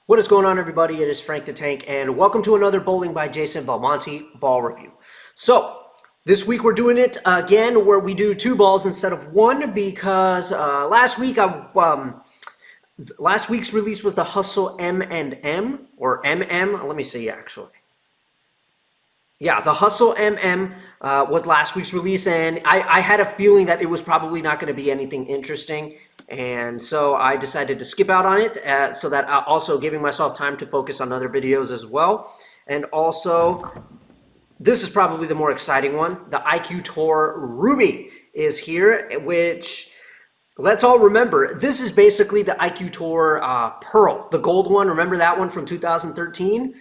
What is going on, everybody? It is Frank the Tank, and welcome to another Bowling by Jason Belmonte ball review. So, this week we're doing it again where we do two balls instead of one because last week's release was the Hustle M&M, or MM. Let me see, actually. Yeah, the Hustle MM was last week's release, and I had a feeling that it was probably not going to be anything interesting. And so I decided to skip out on it so that also giving myself time to focus on other videos as well. And also, this is probably the more exciting one. The IQ Tour Ruby is here, which, let's all remember, this is basically the IQ Tour Pearl, the gold one. Remember that one from 2013?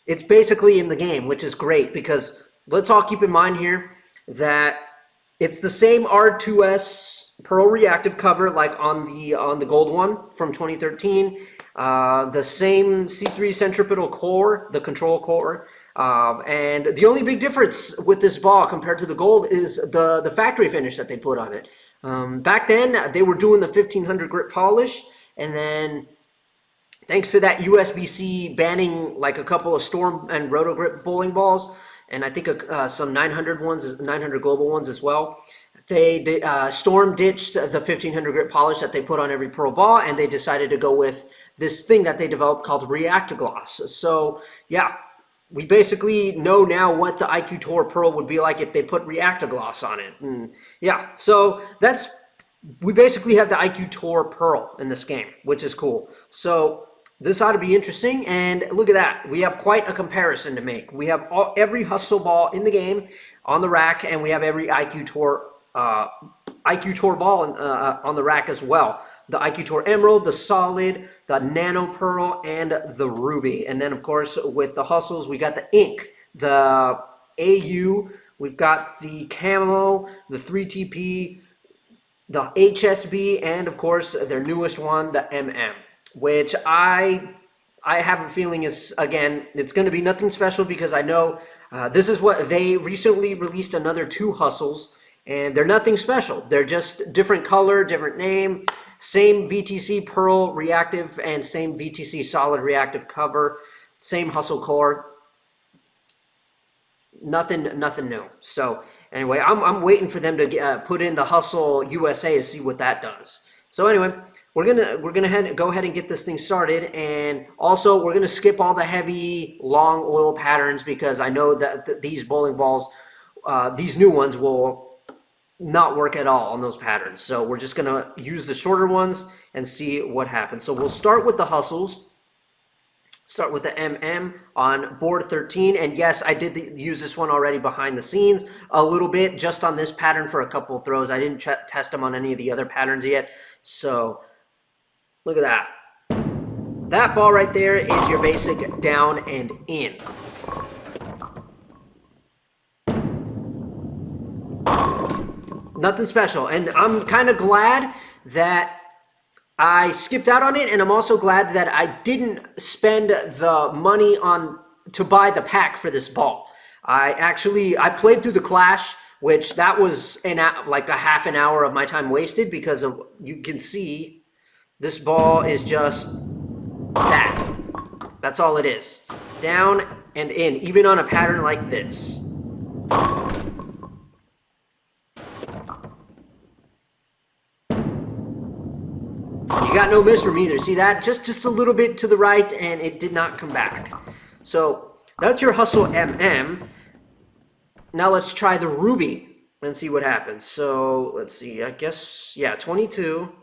It's basically in the game, which is great because let's all keep in mind here that it's the same R2S Pearl reactive cover like on the gold one from 2013. The same C3 centripetal core, the control core. And the only big difference with this ball compared to the gold is the factory finish that they put on it. Back then, they were doing the 1500 grit polish, and then thanks to that USB-C banning like a couple of Storm and Roto Grip bowling balls, and I think some 900 global ones as well. Storm ditched the 1500 grit polish that they put on every Pearl ball, and they decided to go with this thing that they developed called React-A-Gloss. So yeah, we basically know now what the IQ Tour Pearl would be like if they put React-A-Gloss on it. Yeah, so we basically have the IQ Tour Pearl in this game, which is cool. So this ought to be interesting, and look at that. We have quite a comparison to make. We have every Hustle ball in the game on the rack, and we have every IQ Tour ball on the rack as well. The IQ Tour Emerald, the Solid, the Nano Pearl, and the Ruby. And then, of course, with the Hustles, we got the Ink, the AU, we've got the Camo, the 3TP, the HSB, and, of course, their newest one, the MM. Which I have a feeling is, again, it's going to be nothing special because I know this is what they recently released another two Hustles, and they're nothing special. They're just different color, different name, same VTC Pearl reactive and same VTC Solid reactive cover, same Hustle core. Nothing new. So anyway, I'm waiting for them to put in the Hustle USA to see what that does. So anyway, we're gonna go ahead and get this thing started, and also we're gonna skip all the heavy long oil patterns because I know that these bowling balls, these new ones, will not work at all on those patterns. So we're just gonna use the shorter ones and see what happens. So we'll start with the Hustles. Start with the MM on board 13, and yes, I did use this one already behind the scenes a little bit, just on this pattern for a couple of throws. I didn't test them on any of the other patterns yet. So look at that. That ball right there is your basic down and in. Nothing special, and I'm kind of glad that I skipped out on it, and I'm also glad that I didn't spend the money to buy the pack for this ball. I played through the Clash, which that was like a half an hour of my time wasted because you can see this ball is just that. That's all it is. Down and in, even on a pattern like this. You got no miss from either. See that? Just a little bit to the right, and it did not come back. So that's your Hustle MM. Now let's try the Ruby and see what happens. So let's see. I guess, yeah, 22.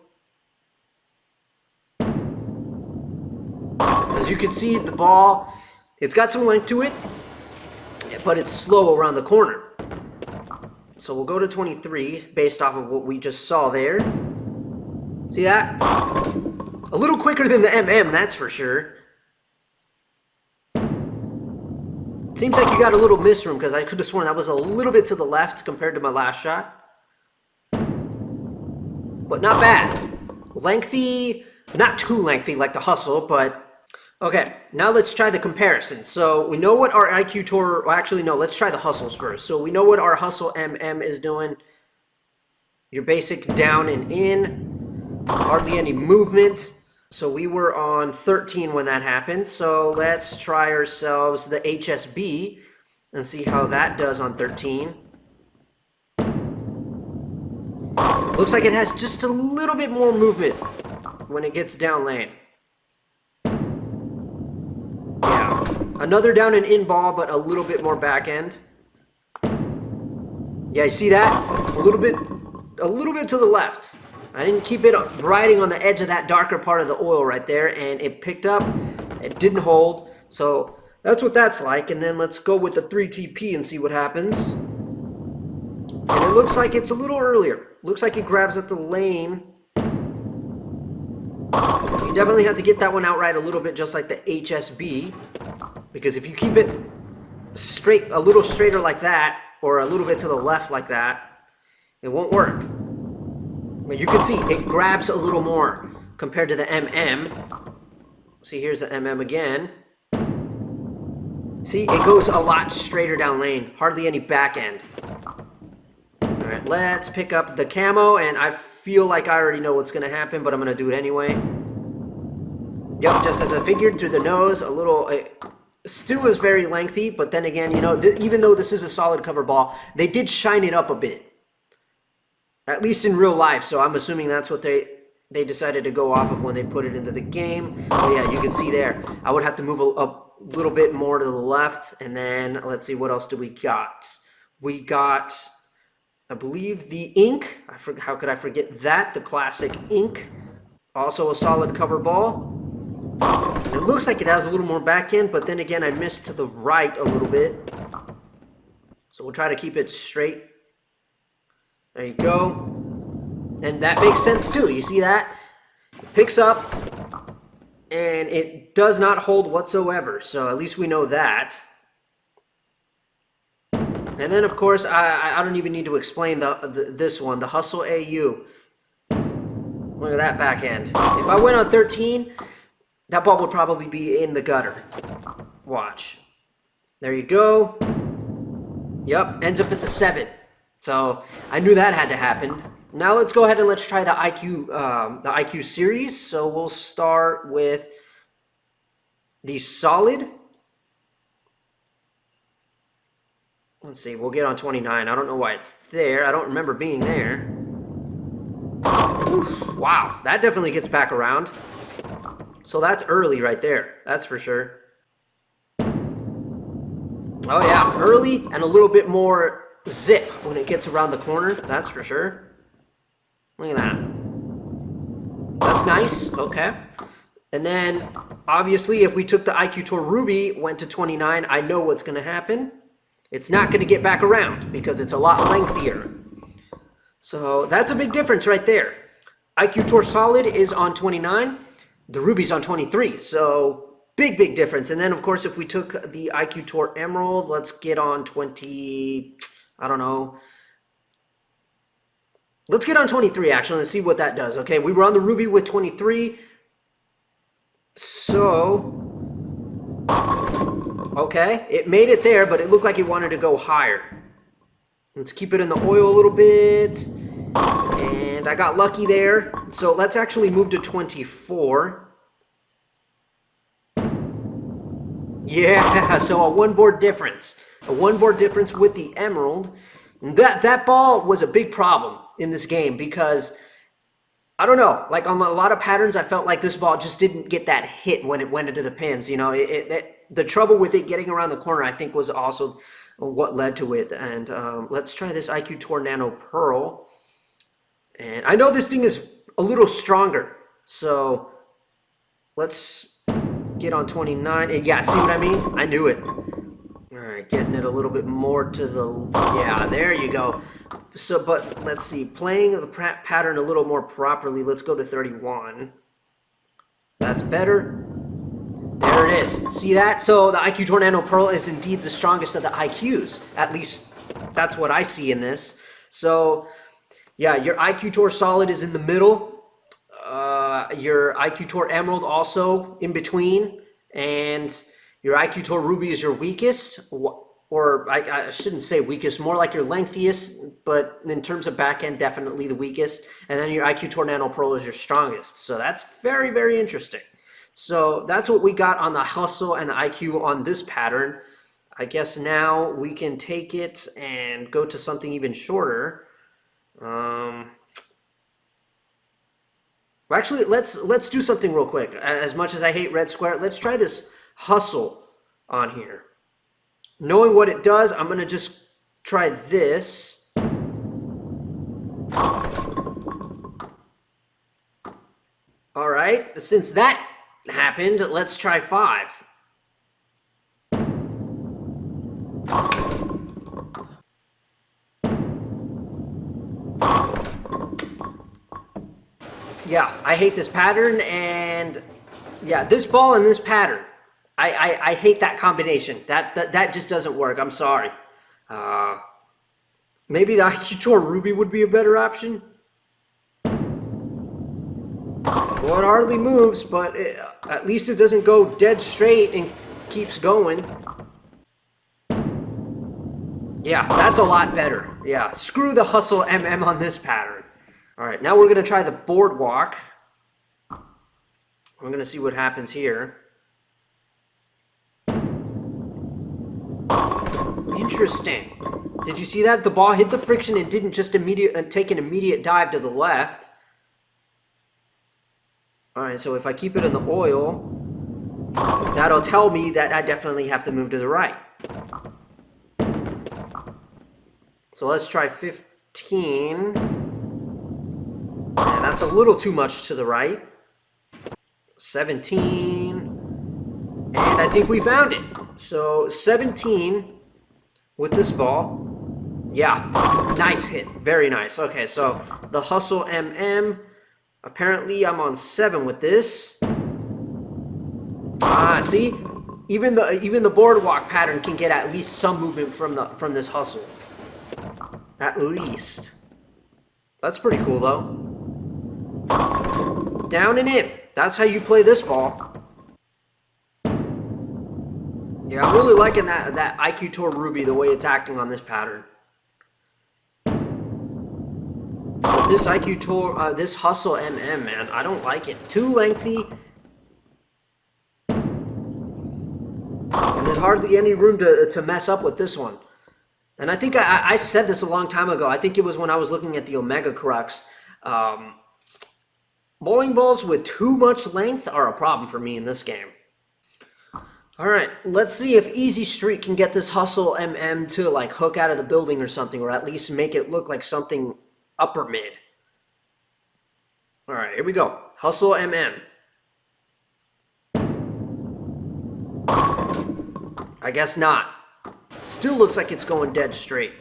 As you can see, the ball, it's got some length to it, but it's slow around the corner. So we'll go to 23 based off of what we just saw there. See that? A little quicker than the MM, that's for sure. Seems like you got a little miss room because I could have sworn that was a little bit to the left compared to my last shot. But not bad. Lengthy, not too lengthy like the Hustle, but okay. Now let's try the comparison. So we know what our IQ Tour, well, actually no, let's try the Hustles first. So we know what our Hustle MM is doing. Your basic down and in. Hardly any movement. So we were on 13 when that happened. So let's try ourselves the HSB and see how that does on 13. Looks like it has just a little bit more movement when it gets down lane. Yeah, another down and in ball, but a little bit more back end. Yeah, you see that? A little bit to the left. I didn't keep it riding on the edge of that darker part of the oil right there, and it picked up. It didn't hold, so that's what that's like. And then let's go with the 3TP and see what happens. And it looks like it's a little earlier. Looks like it grabs at the lane. You definitely have to get that one outright a little bit, just like the HSB, because if you keep it straight, a little straighter like that, or a little bit to the left like that, it won't work. But you can see it grabs a little more compared to the MM. See, here's the MM again. See, it goes a lot straighter down lane, hardly any back end. All right, let's pick up the camo, and I feel like I already know what's gonna happen, but I'm gonna do it anyway. Yep, just as I figured, through the nose, a little, it still is very lengthy, but then again, you know, even though this is a solid cover ball, they did shine it up a bit. At least in real life, so I'm assuming that's what they decided to go off of when they put it into the game. Oh yeah, you can see there. I would have to move a little bit more to the left, and then let's see, what else do we got? We got, I believe, the ink. How could I forget that? The classic ink. Also a solid cover ball. And it looks like it has a little more back end, but then again, I missed to the right a little bit. So we'll try to keep it straight. There you go. And that makes sense too. You see that? It picks up and it does not hold whatsoever. So at least we know that. And then of course, I don't even need to explain this one, the Hustle AU. Look at that back end. If I went on 13, that ball would probably be in the gutter. Watch. There you go. Yep, ends up at the 7. So I knew that had to happen. Now let's go ahead and let's try the IQ series. So we'll start with the solid. Let's see, we'll get on 29. I don't know why it's there. I don't remember being there. Oof, wow, that definitely gets back around. So that's early right there. That's for sure. Oh yeah, early and a little bit more zip when it gets around the corner, that's for sure. Look at that. That's nice, okay. And then, obviously, if we took the IQ Tour Ruby, went to 29, I know what's going to happen. It's not going to get back around because it's a lot lengthier. So that's a big difference right there. IQ Tour Solid is on 29, the Ruby's on 23, so big difference. And then, of course, if we took the IQ Tour Emerald, let's get on 20... I don't know. Let's get on 23, actually, and see what that does. Okay, we were on the Ruby with 23. So, okay, it made it there, but it looked like it wanted to go higher. Let's keep it in the oil a little bit. And I got lucky there. So let's actually move to 24. Yeah, so a one board difference. A one board difference with the Emerald. That ball was a big problem in this game because, I don't know, like on a lot of patterns, I felt like this ball just didn't get that hit when it went into the pins. You know, the trouble with it getting around the corner, I think, was also what led to it. And let's try this IQ Tour Nano Pearl. And I know this thing is a little stronger, so let's get on 29. And yeah, see what I mean? I knew it. All right, getting it a little bit more to the, yeah, there you go. So, but let's see, playing the pattern a little more properly, let's go to 31. That's better. There it is. See that? So the IQ Tour Nano Pearl is indeed the strongest of the IQs. At least that's what I see in this. So, yeah, your IQ Tour Solid is in the middle. Your IQ Tour Emerald also in between. And your IQ Tour Ruby is your weakest. or I shouldn't say weakest, more like your lengthiest, but in terms of backhand, definitely the weakest. And then your IQ Tour Nano Pro is your strongest. So that's very, very interesting. So that's what we got on the hustle and the IQ on this pattern. I guess now we can take it and go to something even shorter. Well, actually, let's do something real quick. As much as I hate red square, let's try this hustle on here. Knowing what it does, I'm gonna just try this. All right, since that happened, let's try 5. Yeah, I hate this pattern, and yeah, this ball and this pattern. I hate that combination. That just doesn't work. I'm sorry. Maybe the IQ Tour Ruby would be a better option. Well, it hardly moves, but at least it doesn't go dead straight and keeps going. Yeah, that's a lot better. Yeah, screw the Hustle MM on this pattern. All right, now we're going to try the Boardwalk. We're going to see what happens here. Interesting. Did you see that? The ball hit the friction and didn't just take an immediate dive to the left. All right, so if I keep it in the oil, that'll tell me that I definitely have to move to the right. So let's try 15. And that's a little too much to the right. 17. And I think we found it. So 17 with this ball. Yeah, nice hit. Very nice. Okay, so the Hustle MM. Apparently I'm on 7 with this. See? Even the Boardwalk pattern can get at least some movement from this Hustle. At least. That's pretty cool though. Down and in. That's how you play this ball. Yeah, I'm really liking that IQ Tour Ruby, the way it's acting on this pattern. But this IQ Tour, this Hustle MM, man, I don't like it. Too lengthy. And there's hardly any room to mess up with this one. And I think I said this a long time ago. I think it was when I was looking at the Omega Crux. Bowling balls with too much length are a problem for me in this game. All right, let's see if Easy Street can get this Hustle MM to like hook out of the building or something, or at least make it look like something upper mid. All right, here we go. Hustle MM. I guess not. Still looks like it's going dead straight.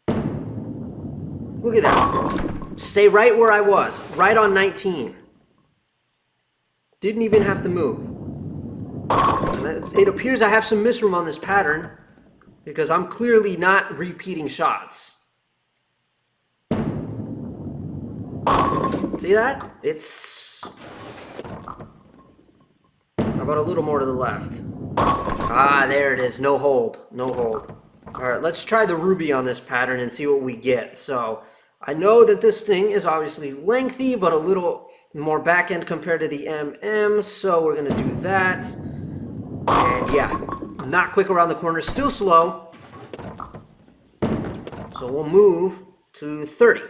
Look at that. Stay right where I was, right on 19. Didn't even have to move. And it appears I have some misroom on this pattern because I'm clearly not repeating shots. See that? It's... How about a little more to the left? Ah, there it is. No hold. No hold. All right, let's try the Ruby on this pattern and see what we get. So I know that this thing is obviously lengthy, but a little more back end compared to the MM. So we're going to do that. And yeah, not quick around the corner. Still slow. So we'll move to 30.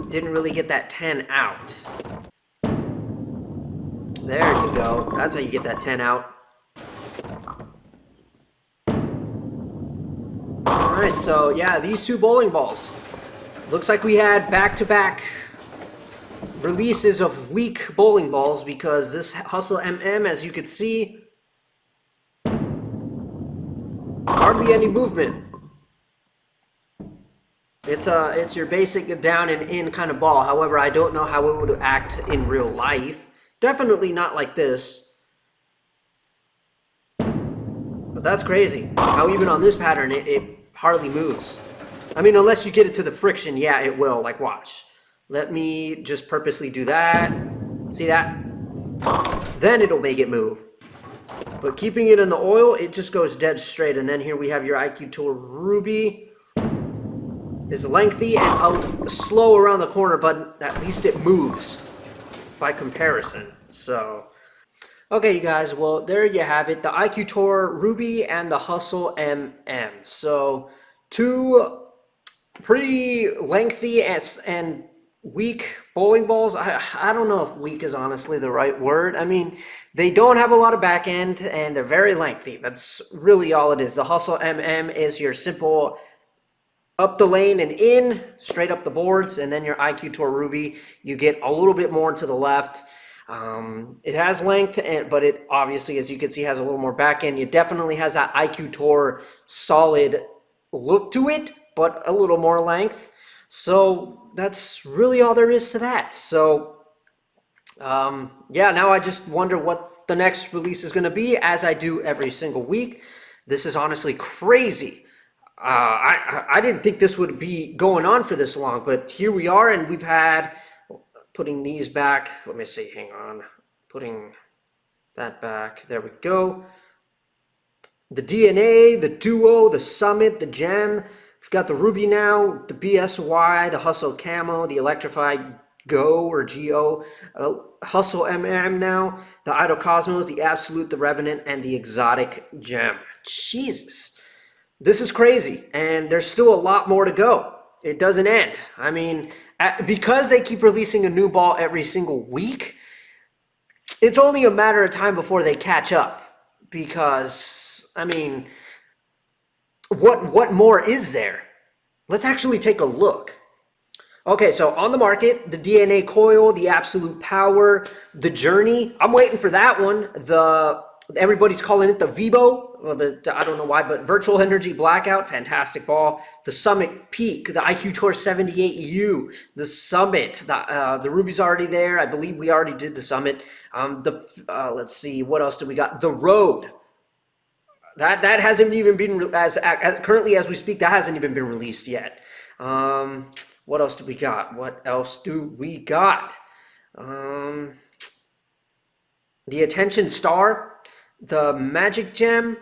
Didn't really get that 10 out. There you go. That's how you get that 10 out. Alright, so yeah, these two bowling balls. Looks like we had back-to-back releases of weak bowling balls because this Hustle MM, as you could see, hardly any movement. It's your basic down and in kind of ball. However, I don't know how it would act in real life. Definitely not like this. But that's crazy. How even on this pattern, it hardly moves. I mean, unless you get it to the friction, yeah, it will. Like, watch. Let me just purposely do that. See that? then it'll make it move. But keeping it in the oil, it just goes dead straight. And then here we have your IQ Tour Ruby. Is lengthy and slow around the corner, but at least it moves by comparison. So, okay, you guys, well, there you have it. The IQ Tour Ruby and the Hustle MM. So, two pretty lengthy and weak bowling balls. I don't know if weak is honestly the right word. I mean, they don't have a lot of back end and they're very lengthy. That's really all it is. The Hustle MM is your simple up the lane and in, straight up the boards, and then your IQ Tour Ruby, you get a little bit more to the left. It has length, but it obviously, as you can see, has a little more back end. It definitely has that IQ Tour solid look to it, but a little more length. So that's really all there is to that. So yeah, now I just wonder what the next release is going to be, as I do every single week. This is honestly crazy. I didn't think this would be going on for this long, but here we are, and we've had, putting these back, let me see, hang on, putting that back, there we go. The DNA, the Duo, the Summit, the Gem, we've got the Ruby now, the BSY, the Hustle Camo, the Electrified Go or GO, Hustle MM now, the Idol Cosmos, the Absolute, the Revenant, and the Exotic Gem. Jesus. This is crazy, and there's still a lot more to go. It doesn't end. I mean, because they keep releasing a new ball every single week, it's only a matter of time before they catch up. Because, I mean, what more is there? Let's actually take a look. Okay, so on the market, the DNA Coil, the Absolute Power, the Journey. I'm waiting for that one. Everybody's calling it the Vibo. I don't know why, but Virtual Energy Blackout, fantastic ball. The Summit Peak, the IQ Tour 78U, the Summit, the Ruby's already there. I believe we already did the Summit. Let's see, what else do we got? The Road. That hasn't even been, currently as we speak, that hasn't even been released yet. What else do we got? What else do we got? The Attention Star, the Magic Gem,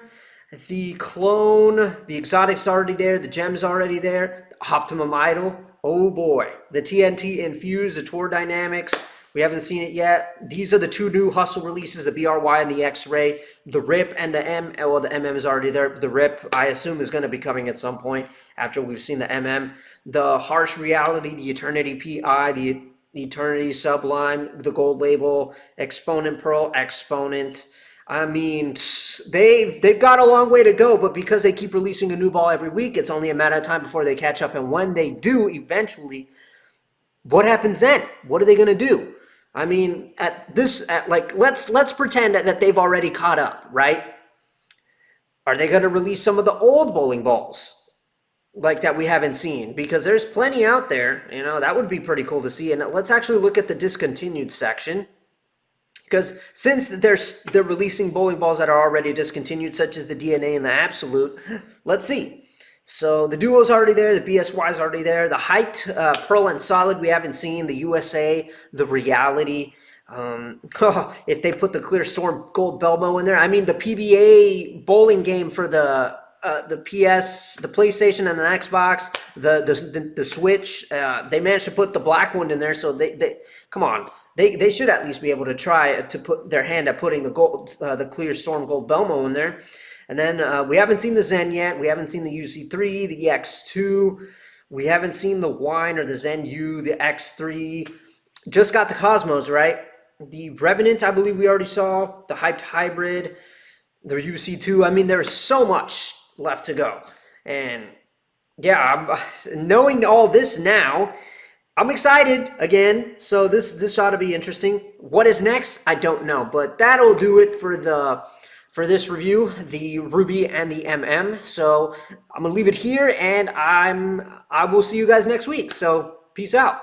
the Clone, the Exotic's already there, the Gem's already there, the Optimum Idol, oh boy, the TNT Infuse, the Tour Dynamics, we haven't seen it yet. These are the two new Hustle releases, the BRY and the X-Ray, the RIP and the M, well, the MM is already there. The RIP, I assume, is going to be coming at some point after we've seen the MM. The Harsh Reality, the Eternity PI, the Eternity Sublime, the Gold Label, Exponent Pearl, Exponent. I mean, they've got a long way to go, but because they keep releasing a new ball every week, it's only a matter of time before they catch up. And when they do, eventually, what happens then? What are they going to do? I mean, let's pretend that they've already caught up, right? Are they going to release some of the old bowling balls like that we haven't seen? Because there's plenty out there, you know, that would be pretty cool to see. And let's actually look at the discontinued section. Because since they're releasing bowling balls that are already discontinued, such as the DNA and the Absolute, let's see. So the Duo's already there, the BSY's already there, the Hyped, Pearl and Solid we haven't seen, the USA, the Reality. If they put the Clear Storm Gold Belmo in there, I mean the PBA bowling game for the PS, the PlayStation and the Xbox, the Switch, they managed to put the black one in there, so they come on. They should at least be able to try to put their hand at putting the Clear Storm Gold Belmo in there. And then we haven't seen the Zen yet. We haven't seen the UC3, the X2. We haven't seen the Wine or the Zen U, the X3. Just got the Cosmos, right? The Revenant, I believe we already saw. The Hyped Hybrid, the UC2. I mean, there's so much left to go. And yeah, knowing all this now, I'm excited again, so this ought to be interesting. What is next? I don't know, but that'll do it for this review, the Ruby and the MM. So I'm gonna leave it here, and I will see you guys next week. So peace out.